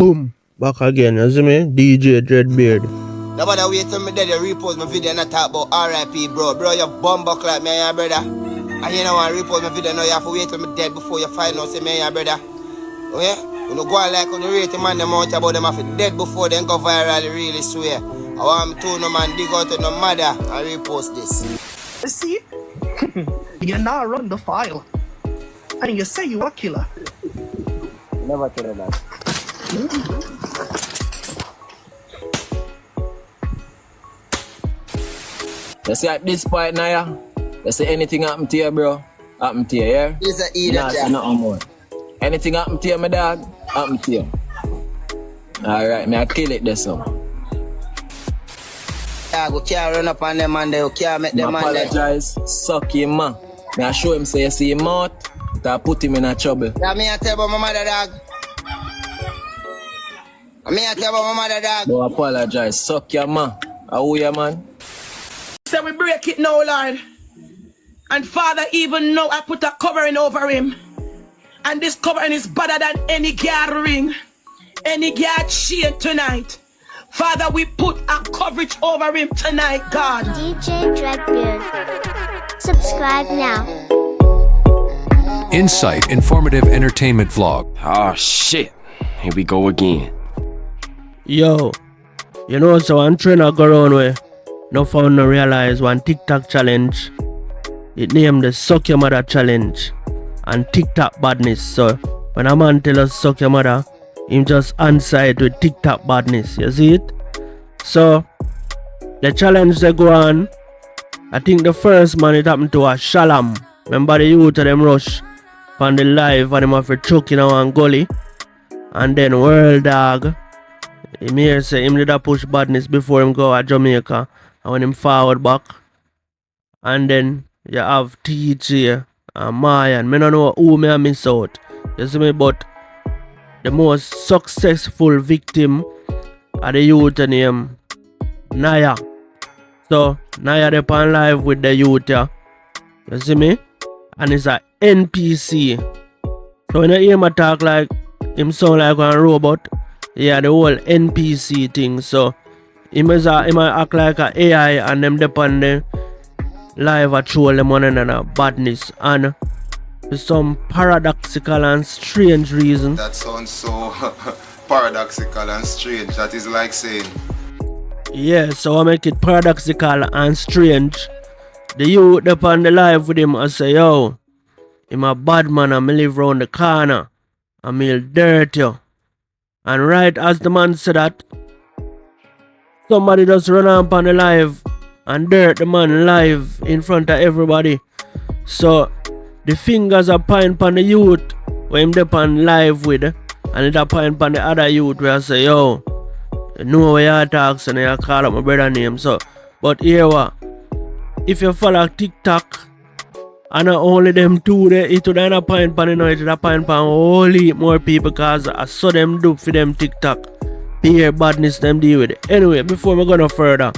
Boom. Back again, you see me? DJ Dreadbeard. Nobody wait till me dead, you repost my video and I talk about R.I.P. bro. Bro, you bumbuck like me and your brother. And you know I repost my video, now you have to wait till me dead before you find out say me and your brother. Oh yeah? You know go on like on the rate man them out about them have to dead before they go viral, really swear. I want me to no man dig out to no mother and repost this. You see? You now run the file. And you say you a killer. Never tell her that. You see at this point, Niah, you see anything happen to you, bro? Happen to you, yeah? He's a idiot, Nah, nothing more. Anything happen to you, my dog? Happen to you. Alright, me I kill it this one. Yeah, go can't run up on them and they can't make them man there. Apologize, suck him, man. Me I show him say you see him out, that put him in a trouble. Yeah, me I tell about my mother dog. Me I tell about my mother dog. Don't apologize, suck your man. How you, man? So we break it now, Lord. And Father, even now I put a covering over him. And this covering is better than any gathering, any guard chain tonight. Father, we put a coverage over him tonight, God. DJ Dreadbeard. Subscribe now. Insight, informative entertainment vlog. Oh shit, here we go again. Yo, you know, so one trainer go around where no found no realize one TikTok challenge. It named the Suck Your Mother Challenge and TikTok badness. So when a man tell us suck your mother, him just answer it with TikTok badness. You see it? So the challenge they go on. I think the first man it happened to a Shalom. Remember the youth of them rush on the live and them have to choke in one gully. And then World Dog, him here say him did a push badness before him go to Jamaica. And when him forward back. And then you have TJ and Maya. And I don't know who me I miss out. You see me? But the most successful victim of the youth name Niah. So Niah they on live with the youth, yeah. You see me? And it's a NPC. So when you hear him talk like him sound like a robot, yeah, the whole NPC thing. So he might act like a AI and them depend the live a troll them one another badness. And for some paradoxical and strange reason. That sounds so paradoxical and strange. That is like saying, yeah, so I make it paradoxical and strange. The youth up on the live with him and say, yo, I'm a bad man and I live round the corner. And I'll dirt you. And right as the man said that, somebody just run up on the live and dirt the man live in front of everybody. So the fingers are pointing upon the youth where him up on live with, and it are pointing upon the other youth where I say, yo, you know where you talk, and you call up my brother name. So, but here what? If you follow TikTok, and not only them two there, it would not point upon, you know, it would point upon only more people, because I saw them do for them TikTok. Peer badness them deal with it. Anyway, before we go no further,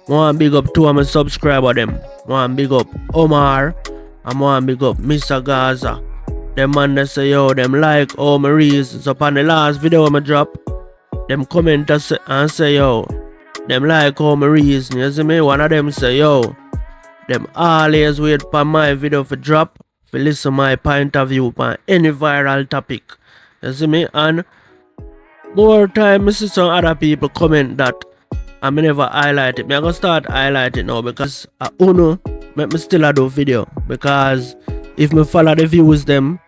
I want to big up two of my subscribers them. I want to big up Omar, and I want to big up Mr. Gaza. Them man they say, yo, them like all my reasons. So upon the last video I drop, them comment and say, yo, them like all my reasons. You see me? One of them say, yo, them always wait for my video for drop, for listen my point of view on any viral topic. You see me? And more time I see some other people comment that I never highlight it. I'm gonna start highlighting now because I uno make me still do video. Because if me follow the views them,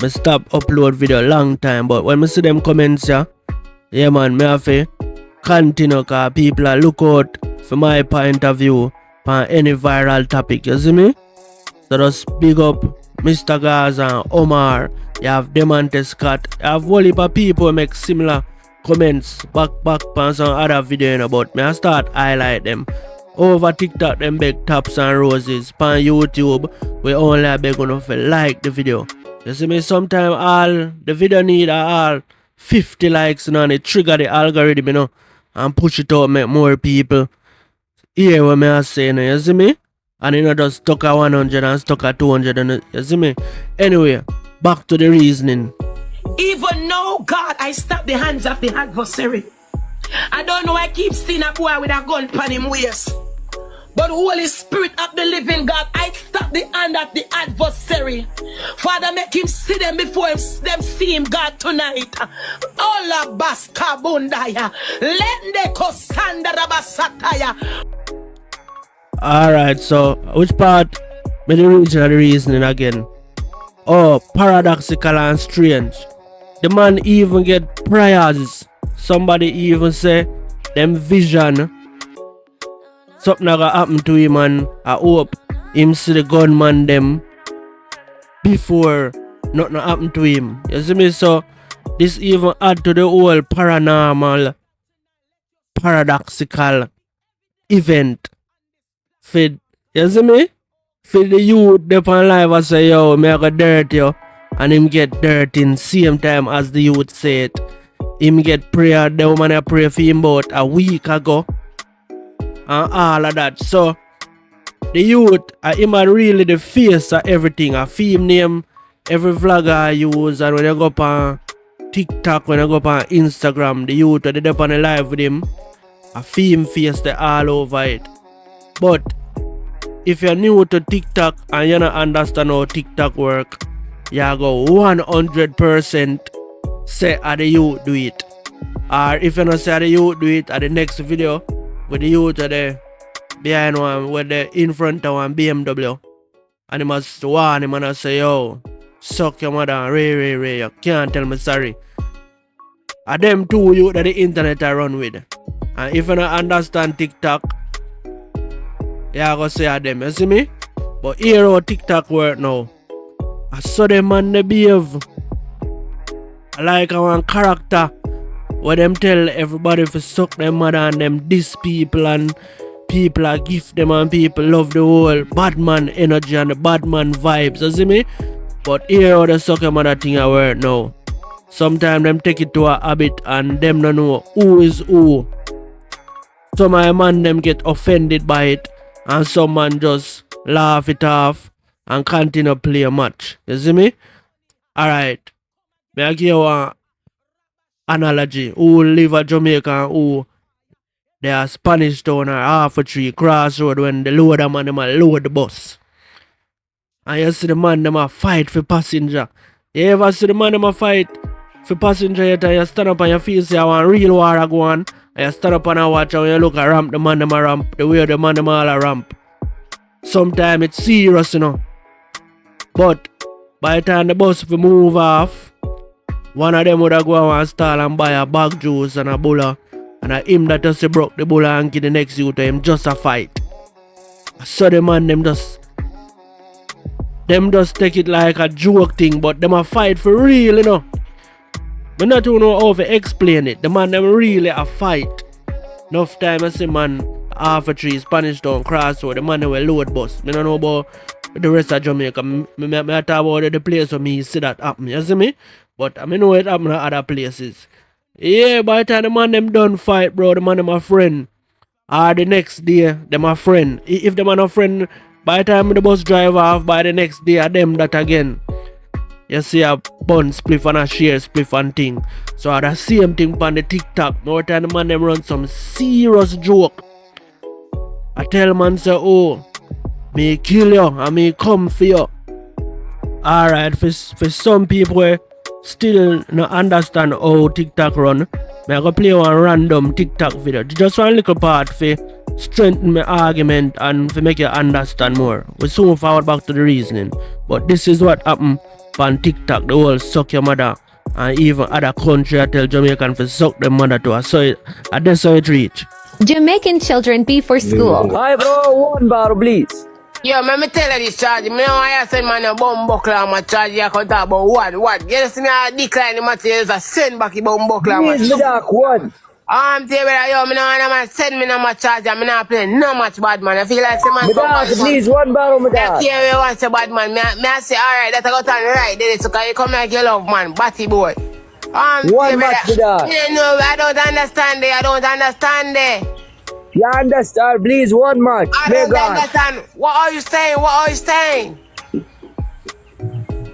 me stop upload video long time. But when I see them comments, yeah man, me have to continue because people are look out for my point of view on any viral topic. You see me? So just big up Mr. Gaza and Omar. You have Demante Scott. You have a whole heap of people make similar comments back on some other video, you know, but me I start highlight them. Over TikTok them big taps and roses. On YouTube we only beg enough to like the video. You see me? Sometimes all the video need all 50 likes, you know, and it trigger the algorithm, you know, and push it out, make more people hear what me I say, you know, you see me? And you know, just stuck at 100 and stuck at 200, and you see me? Anyway, back to the reasoning. Even now, God, I stop the hands of the adversary. I don't know, I keep seeing a boy with a gun pan him waist. But Holy Spirit of the living God, I stop the hand of the adversary. Father, make him see them before them see him, God, tonight. Ola baska bundaya. Lende kosanda rabasataya. Alright, so which part may the reason of the reasoning again? Oh, paradoxical and strange. The man even get prayers. Somebody even say them vision. Something gonna happen to him, and I hope him see the gunman them before nothing happen to him. You see me? So this even add to the whole paranormal, paradoxical event. For, you see me? For the youth they on live I say, yo, me I go dirt you, and him get dirt in same time as the youth say it. Him get prayer, the woman I pray for him about a week ago. And all of that. So the youth, him are really the face of everything. A film name, every vlogger I use, and when I go up on TikTok, when I go up on Instagram, the youth are up on the live with him. A film face they all over it. But if you're new to TikTok and you don't understand how TikTok work, you go 100% say how the youth do it. Or if you don't say how the youth do it, at the next video, with the youth are there behind one, with the in front of one BMW. And he must warn him and say, yo, suck your mother, Ray, you can't tell me sorry. And them two youth that the internet I run with. And if you don't understand TikTok, you go say them, you see me? But here how TikTok work now. I saw them man they behave like one character where them tell everybody to suck them mother and them diss people, and people are gift them and people love the whole bad man energy and the bad man vibes, you see me? But here how the suck your mother thing I work now. Sometimes them take it to a habit and them don't know who is who. Some of man them get offended by it, and some man just laugh it off and continue play a match. You see me? Alright. May I give you one analogy. Who live at Jamaica and who they are Spanish town or half a tree crossroad when the loader man them a load the bus. And you see the man them a fight for passenger. You ever see the man them a fight for passenger yet, and you stand up and you feel say one real war a go on, and you stand up and you watch and you look a ramp, the man them a ramp, the way the man them all a ramp. Sometimes it's serious, you know. But by the time the bus will move off, one of them would have go and stall and buy a bag juice and a bulla, and a him that just broke the bulla and give the next youth to him just a fight. So the man them just take it like a joke thing, but them a fight for real, you know. I not know how to explain it. The man them really a fight. Enough time I see man half a tree Spanish town crossroad, the man them will load bus. I don't know about the rest of Jamaica. I talk about the place where me see that happen, you see me? But I know it happen at other places. Yeah, by the time the man them done fight, bro, the man them a friend. Or the next day, them a friend. If the man a friend, by the time the bus drive off, by the next day, them that again. You see a bun spliff and a share spliff and thing. So the same thing on the TikTok. More time the man them run some serious joke. I tell man say, oh, me kill you and me come for you. Alright, for some people still not understand how TikTok run, I go play one random TikTok video. Just one little part for strengthen my argument and for make you understand more. We soon forward back to the reasoning. But this is what happened on TikTok. The whole suck your mother, and even other country I tell Jamaican to suck their mother to. So that's how it reach. Jamaican children before school. Hi bro, one bar please. Yo, let me tell you this charge. Me know I send man a bomb buckler and my charge you can talk about what. You see me I decline the materials I send back the bomb buckler. Please, me dark one. I'm telling you, yo, me know man send me no my charge and me not play no much bad man. I feel like some man. Me dark, please, one bar me dark. I care you want a bad man. Me I say alright, that I got on right there, so you come like you love man, batty boy. One match me dark. No, I don't understand it. You understand, please, one match. I don't understand. What are you saying?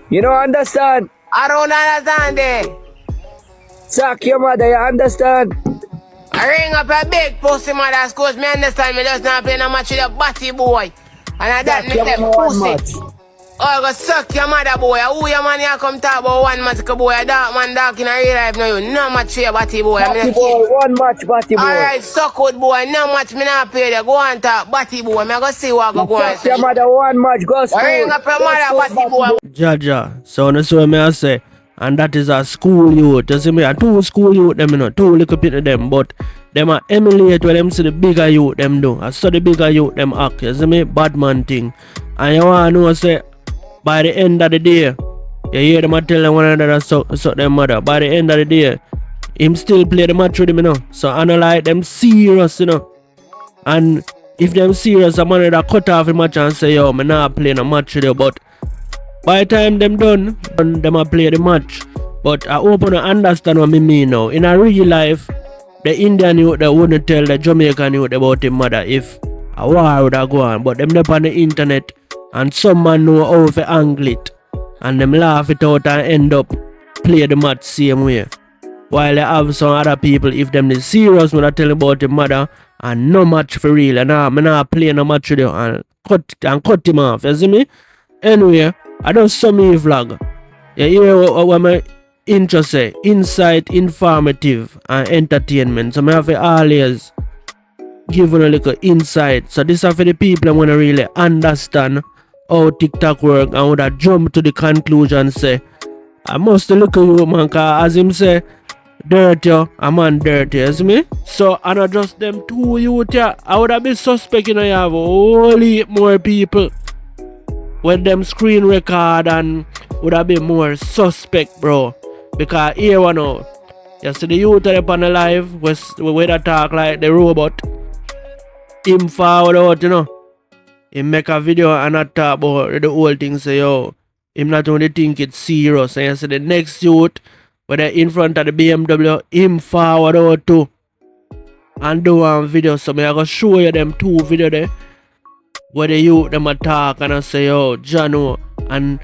You don't understand? I don't understand it. Suck your mother, you understand? I ring up a big pussy mother, cause me understand me just not play no match with a batty boy. And I that me say pussy. Oh, go suck your mother boy. Who your man here come talk about one match boy? A dark man dark in a real life now you. No match with a batty boy. Batty boy, one match batty boy. Alright, suck good boy. No match me not play there. Go on talk batty boy. Me go see what go on. Suck your mother one match, go school. I ring up your mother batty boy. Jaja. So that's what me I say. And that is a school youth. You see me, a two school youth them, you know, two little bit of them, but them are emulate when them see the bigger youth them do. I saw the bigger youth them act. You see me, bad man thing. And you wanna know say by the end of the day, you hear them tell them one another suck them mother. By the end of the day, him still play the match with him, you know. So I know like them serious, you know. And if them serious, I'm gonna cut off the match and say, yo, me not playing a match with you, but by the time them done, them a play the match. But I hope you understand what me mean now. In a real life, the Indian youth they wouldn't tell the Jamaican youth about his mother if a war would have gone. But them up on the internet and some man know how to angle it. And them laugh it out and end up play the match same way. While they have some other people, if them is serious when I tell about his mother and no match for real, and I'm not playing no match with you and cut him off, you see me? Anyway, I don't saw me vlog. You hear what my intro say? Insight, informative, and entertainment. So I have to always give you a little insight. So this is for the people who want to really understand how TikTok work and would have jump to the conclusion say, I must look at you man, cause as him say, dirty, a man dirty, you see me? So I not just them two youth here. I would have been suspecting I have a whole heap more people with them screen record and would have been more suspect, bro. Because here one now, you see the youth up on the live where they talk like the robot. Him forward out, you know. He make a video and not talk about the whole thing, say yo. Him not only think it's serious. And you see the next youth where they in front of the BMW, him forward out too. And do one video. So me I go show you them two video there. Where the youth them attack and I say yo Jano and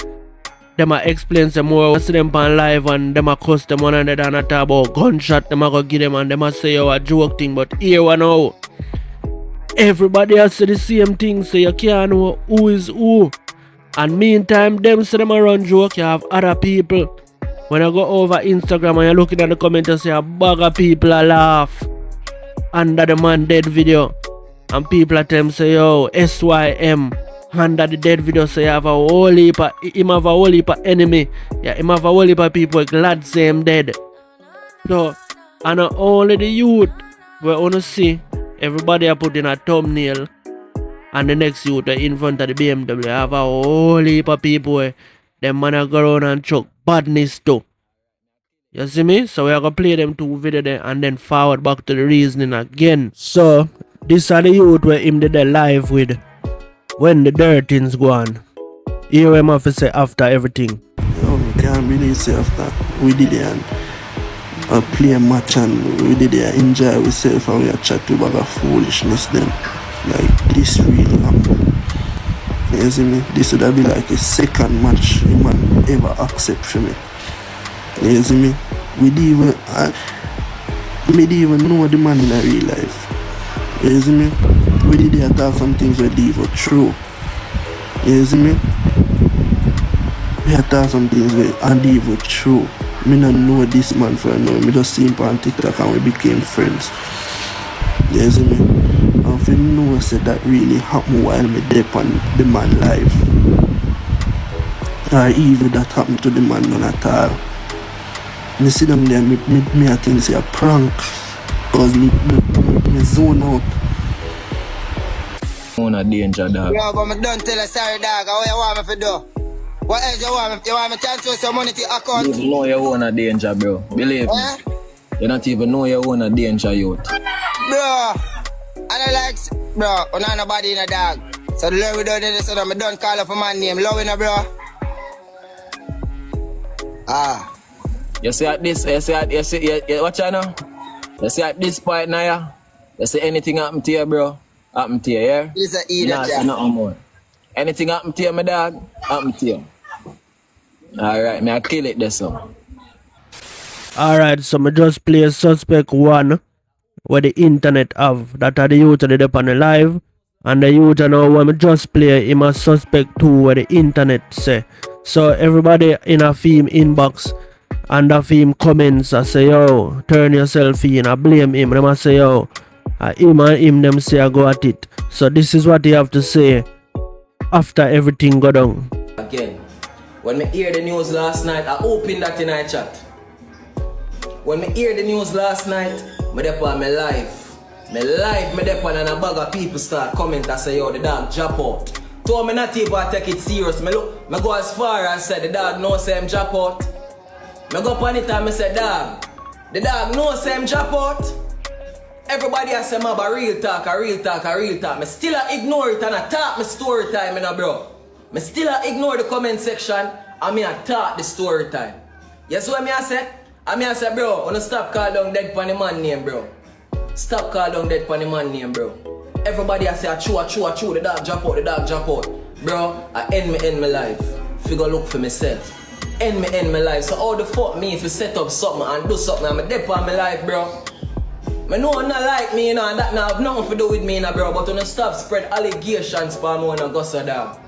them a explain some more. I see them on live and them a cuss them one another and I talk about gunshot them a go give them and them a say yo a joke thing, but here one now everybody else say the same thing, so you can't know who is who. And meantime them say them a run joke, you have other people. When I go over Instagram and you're looking at the comments and say a bag of people a laugh under the man dead video. And people at them say, yo, SYM, under the dead video, say you have a whole heap of, him have a whole heap of enemy. Yeah, him have a whole heap of people glad say him dead. So, and only the youth, we wanna see, everybody are put in a thumbnail, and the next youth in front of the BMW, have a whole heap of people, them man go around and chuck badness too. You see me? So we are gonna play them two video there and then forward back to the reasoning again. So, this are the youth where him did the live with when the dirt things go on. Here him have to say after everything. Oh, we can't really say after we did it and play a match and we did it enjoy ourselves and we chat to about foolishness then. Like this really happened. You see me? This would have been like a second match a man ever accept for me. You see me? We didn't even know the man in a real life. You see me? We did talk some things we did for true. You see me? We had talk some things we did for true. Me not know this man for now. Me just see him on TikTok and we became friends. You see me? And if you know said that really happened while me deep on the man live. Or even that happened to the man none at all. Me see them there, me I think it's a prank. Cause me zone out. On a danger, dog. Yo, but me don't tell a sorry dog. What you want me to do? What else you want me? You want me to transfer some money to your account? You even know you own a danger, bro. Believe me. You not even know you own a danger, youth. Bro, and I like, bro, I'm not nobody in a dog. So the love we done this, so I don't call up a man name. Love in a bro. Ah. You see at this, watch out now. You see at this point, Niah. You see anything happen to you, bro? Happen to you, yeah? It's a idiot, yeah. Nothing more. Anything happen to you, my dog? Happen to you. Alright, me I kill it this one. Alright, so me just play suspect 1 where the internet have. That are the youth that up on the live. And the youth know when me just play him a suspect 2 where the internet say. So everybody in a theme inbox and a theme comments I say yo, turn yourself in, I blame him. Them I say yo, him and him them say I go at it. So this is what you have to say after everything go down. Again, when me hear the news last night, I opened that in our chat. When me hear the news last night, me dey on my live. Me dey on and a bag of people start comment and say yo, the dog drop out. Told me not even take it serious. Me go as far as say the dog know say him drop out. Me go upon it and me say dog, the dog know say him drop out. Everybody has say a real talk. Me still ignore it and I talk my story time, bro. Me still ignore the comment section and me talk the story time. Yes, what me I say? I say, bro, wanna stop call down dead pon the man name, bro. Stop call down dead pon the man name, bro. Everybody I say, achoo, the dog drop out. Bro, I end my life. Figure look for myself. End my life. So how the fuck me if you set up something and do something, I'm dead on my life, bro. I know not like me, and that now have nothing to do with me, bro. But when you stop spread allegations for me when I go so down.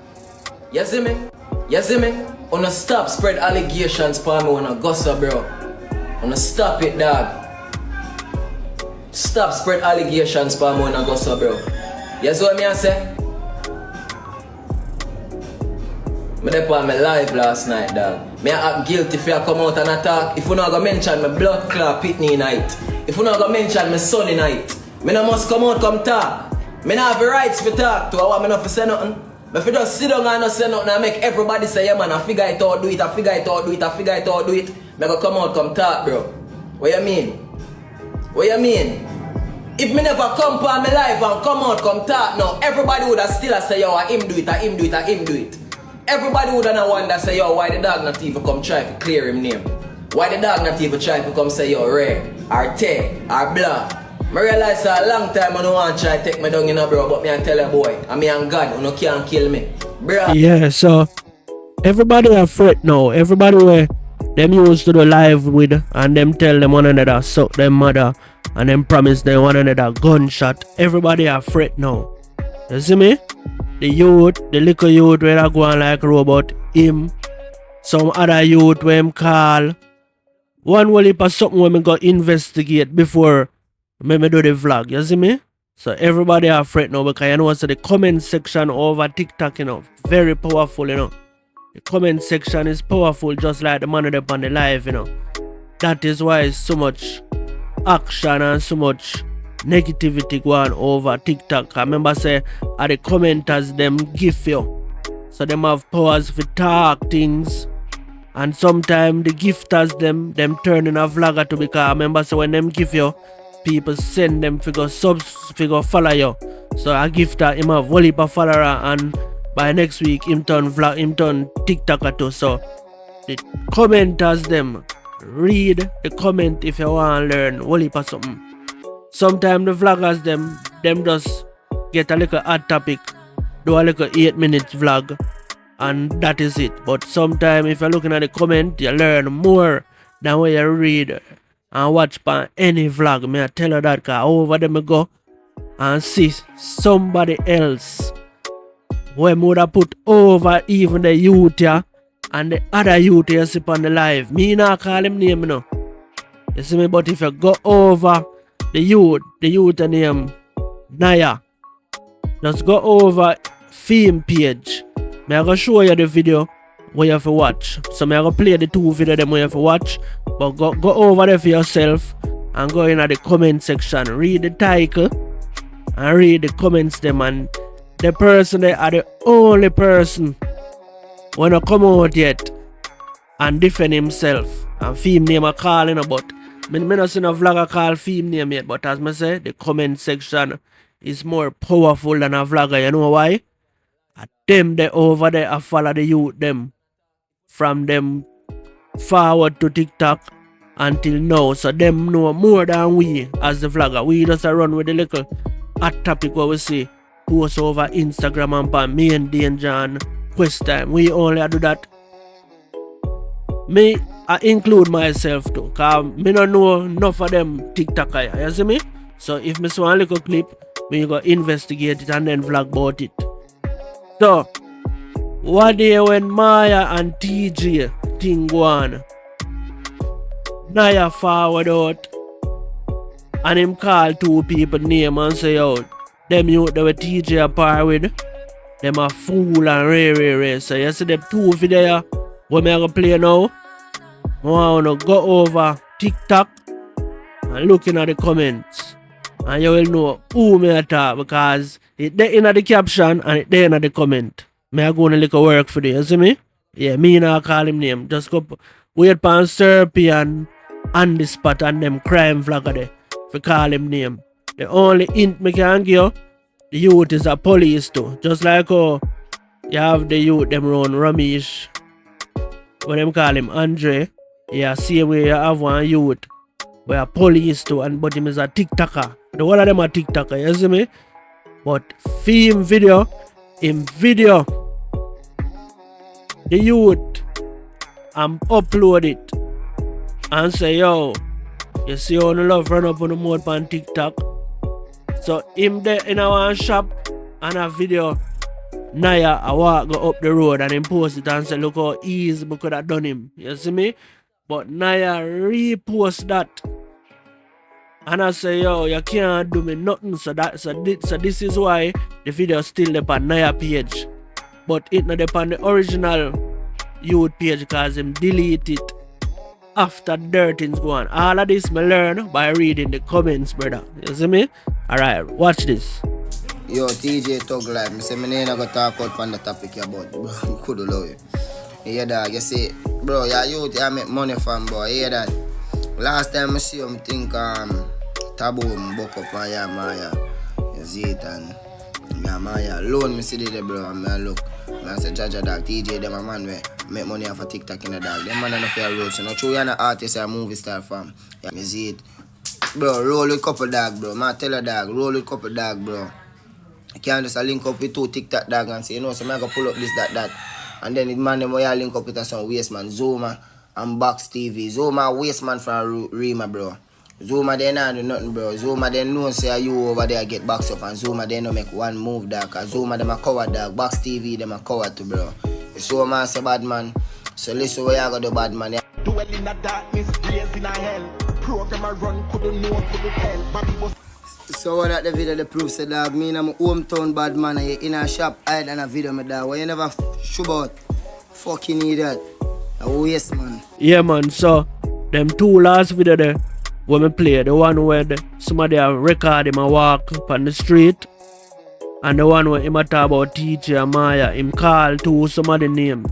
You see me? When you stop spread allegations for me when I go so, bro. When you stop it, dog. Stop spread allegations for me when I go so, bro. You see what I say? I dey on my live last night, dog. Me I act guilty if I come out and attack. If you not gonna mention my blood clot pitney night. If you not gonna mention my sonny night. Me no must come out come talk. Me not have the rights to talk to. I want me not to say nothing. But if you just sit down and not say nothing and make everybody say yeah man, I figure it out, do it. Me go come out come talk, bro. What you mean? If me never come for my life and come out come talk now, everybody would have still say yo, him do it. Everybody would have wonder say yo, why the dog not even come try to clear him name? Why the dog not even try to come say yo, Ray, or Tay, or Blah? I realize a long time I don't want to try to take me down, bro, but me and tell a boy, and me and God, you can't kill me. Bro. Yeah, so everybody are afraid now. Everybody where them used to the live with and them tell them one another suck them mother and them promise them one another gunshot. Everybody are afraid now. You see me? The youth, the little youth where I go on like robot, him, some other youth where him call. One will heap of something when me go investigate before me do the vlog, you see me? So everybody are afraid now because you know so the comment section over TikTok, very powerful, The comment section is powerful just like the man up on the live, That is why so much action and so much negativity going over TikTok. I remember say are the commenters them give you. So them have powers for talk things. And sometimes the gifters them turning a vlogger to because I remember so when them give you, people send them figure subs figure follow you. So a gifter him have whole heap of follower and by next week him turn TikToker too. So the commenters them read the comment if you want to learn whole heap of something. Sometimes the vloggers them just get a little hot topic, do a little 8-minute vlog, and that is it. But sometimes if you're looking at the comment, you learn more than what you read and watch on any vlog. Me I tell you that because over them I go and see somebody else where would have put over even the youth here and the other youth you see on the live. Me not call him name You see me, but if you go over the youth name Niah, just go over theme page. Me I go show you the video where you have to watch. So me I go play the 2 videos them where you have to watch. But go over there for yourself and go in the comment section. Read the title and read the comments them, and the person they are the only person when I come out yet and defend himself. And theme name I calling about. Me not seen a vlogger call theme name yet, but as I say, the comment section is more powerful than a vlogger. You know why? Them they over there I follow the youth them from them forward to TikTok until now. So them know more than we as the vlogger. We just run with the little hot topic what we see post over Instagram and pan main danger and quest time. We only do that. Me I include myself too, cause me no know enough of them TikToker, you see me? So if me see one little clip, me go investigate it and then vlog about it. So, one day when Maya and TJ thing go on, Niah forward out and him call two people name and say, yo, them youth that were TJ apart with, them a fool and rare. So you see them two video what me gonna play now? I wanna go over TikTok and looking at the comments. And you will know who me attack because it there in the caption and it there in the comment. Me a go on a little work for this, you see me? Yeah, me not call him name. Just go wait pan Serpian on the spot and them crime vlogger there for call him name. The only hint me can give you, the youth is a police too. Just like how you have the youth them run Ramesh. When them call him Andre, yeah, same way you have one youth where a police too, and but him is a TikToker. The one of them are TikToker, you see me? But film video, in video, the youth upload it and say, yo, you see how the love run up on the mode on TikTok. So him there in our shop and a video, Niah I walk go up the road and him post it and say, look how easy we could have done him. You see me? But Niah repost that. And I say, yo, you can't do me nothing. So this is why the video still up on Niah page. But it not up on the original youth page because him delete it after dirt things go on. All of this me learn by reading the comments, brother. You see me? Alright, watch this. Yo, TJ Tug Life, I say my name go talk out on the topic about, bro. You could love it. Yeah, dog, you see, bro, you're youth, you make money from, boy. Yeah, that. Last time I see him think taboo buck up on your Maya. You see it and your Maya alone me see it, bro, and I look. I say Jaja dog, TJ them a man where make money off of TikTok in the dog. Them man are not fair road. So not true you're an artist or a movie star fam. Yeah, me see it. Bro, roll with couple dog, bro. Man tell a dog, roll with couple dog, bro. I can't just link up with two TikTok dog and say, you know, so I'm gonna pull up this, that. And then it man them where link up with some waste man, Zuma and Box TV. Zuma waste man from Rima, bro. Zuma they not do nothing, bro. Zuma they know say you over there get box up and Zuma they no make one move, dog. Cause Zuma them a coward, dog. Box TV them a coward too, bro. So man say bad man. So listen where you go do bad man. Dwell in the darkness, blaze in a hell. Program a run, couldn't know, couldn't tell. So what that the video the proof say, dog, me in my hometown bad man in a shop hide and a video me, dog. Why you never show about fucking idiot? A waste man. Yeah man, so them two last video there when me play, the one where somebody a record him a walk on the street and the one where him a talk about TJ and Maya, him call to somebody name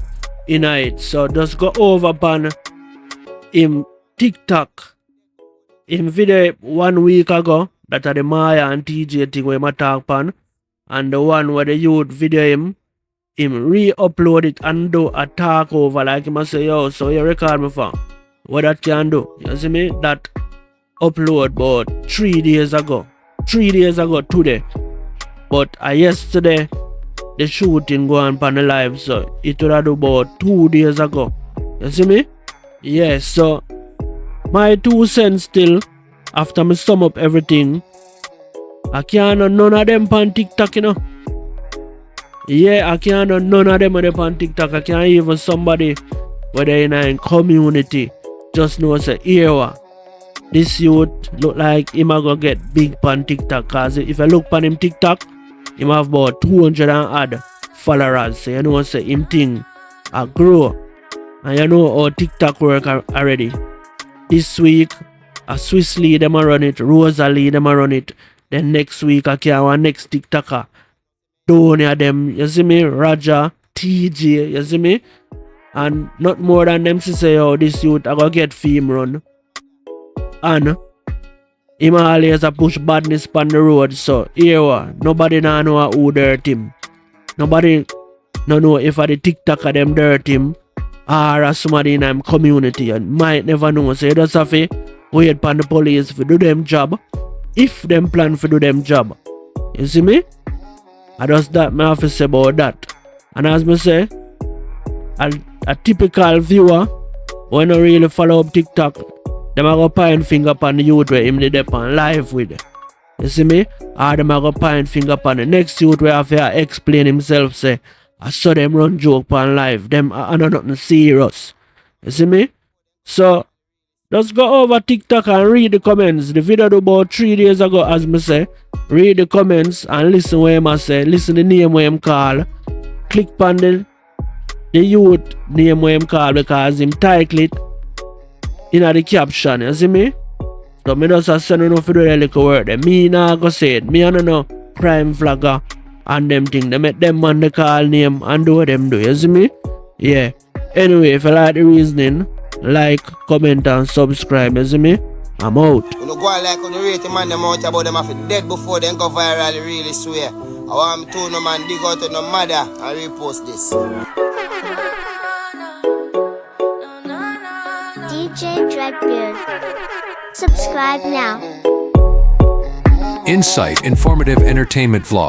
in it. So just go over upon him TikTok. Him video 1 week ago, that are the Maya and TJ thing where him a talk upon, and the one where the youth video him re-upload it and do a talk over like him a say, yo, so you record me for what that can do. You see me? That upload about 3 days ago. 3 days ago today. But yesterday the shooting go on the live, so it would have do about 2 days ago. You see me? Yes, so my 2 cents still, after me sum up everything, I can't know none of them on TikTok, you know. Yeah, I can't know none of them on TikTok. I can't even somebody whether in a community just know say here this youth look like him a go get big on TikTok. Cause if I look on him TikTok, him have about 200 and odd followers. So you know say him thing a grow. And you know how TikTok work already. This week a Swiss Lee them a run it, Rosalie them a run it. Then next week I can one next TikToker. Donia them, you see me, Raja, TJ, you see me? And not more than them to say, oh, this youth I go get fame run. And him always a push badness on the road, so here nobody know who dirt him. Nobody know if a the TikToker them dirt him or somebody in them community and might never know. So you just have to wait upon the police to do them job if them plan to do them job. You see me? I just that me have to say about that. And as me say, a typical viewer when you really follow up TikTok, them a go point finger upon the youth where him did up on live with. You see me? Or them a go point finger upon the next youth where have to explain himself, say, I saw them run joke upon live. Them are not nothing serious. You see me? So, just go over TikTok and read the comments. The video about 3 days ago, as me say. Read the comments and listen what him say. Listen the name what him call. Click on the youth name what him call because him title it in the caption. You see me? So me just send you for do a little work. Me nah go say it. Me don't know crime flagger and them thing. They make them man the call name and do what them do. You see me? Yeah. Anyway, if you like the reasoning, like, comment and subscribe. You see me? I'm out. You know, go on like on the rating man them out about them have dead before them go viral, really swear. I want to no man dig out to no mother and repost this. DJ Dreadbeard. Subscribe now. Insight Informative Entertainment Vlog.